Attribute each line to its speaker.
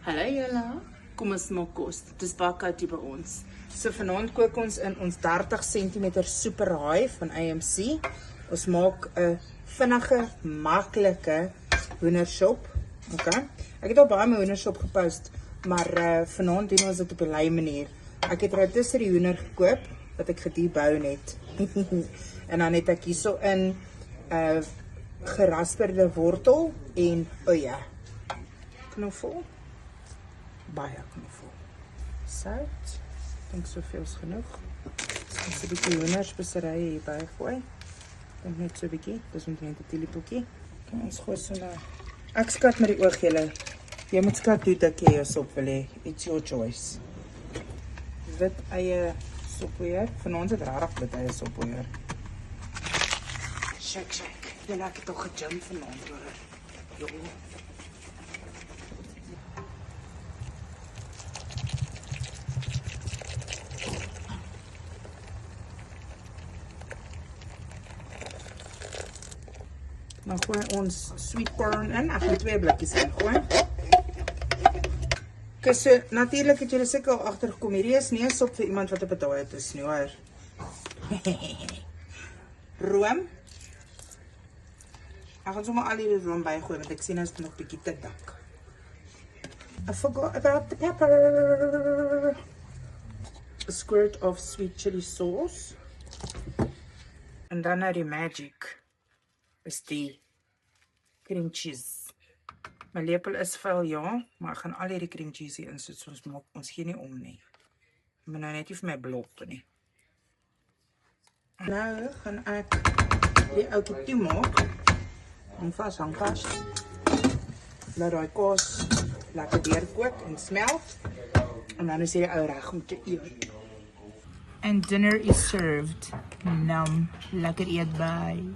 Speaker 1: Hallo julle, kom ons maak kos. Dit is baie koud hier by ons. So vanaand kook ons in ons 30 cm super haai van AMC. Ons maak 'n vinnige, maklike hoendersop. Okay. Ek het al baie my hoendersop gepost, maar vanaand doen ons dit op 'n lei manier. Ek het rotisserie die hoender gekoop wat ek gedebone het. En dan het ek hierso in gerasperde wortel en oeye. Knoffel. Baie knoffel. Sout. Ek dink soveel is genoeg. Ons 'n bietjie hoenderspesery hierby gooi. Dink net so 'n bietjie. Dis omtrent 'n teelepeltjie. Kom ons gooi so na. Ek skat met die oog julle. Jy moet skat hoe dik jy jou sop wil hê. It's your choice. Wit eie soppoeier. Vanaand het regtig wit eie soppoeier. Shake. Julle ek het toch gegym vanaand hoor. Jo. Dan gooi ons sweet corn in. Ek moet 2 blikkies ingooi. Okay, so natuurlik het julle seker al agtergekom, hierdie is nie 'n sop vir iemand wat op 'n diet is nie, hoor. Room. Ek gaan sommer al hierdie room bygooi want ek sien is nog bietjie te dik. I forgot about the pepper. A squirt of sweet chili sauce. En dan nou die magic. Is die cream cheese. My lepel is vuil, ja, maar ek gaan al hierdie cream cheese hier insit, so ons gee nie om nie. Ek moet nou net nie vir my blok nie. Nou gaan ek die ouetjie toemaak. Hang vas. Laat daai kos lekker deurkook en smelt. En dan is hierdie ou reg om te eet. And dinner is served. Lekker eet by.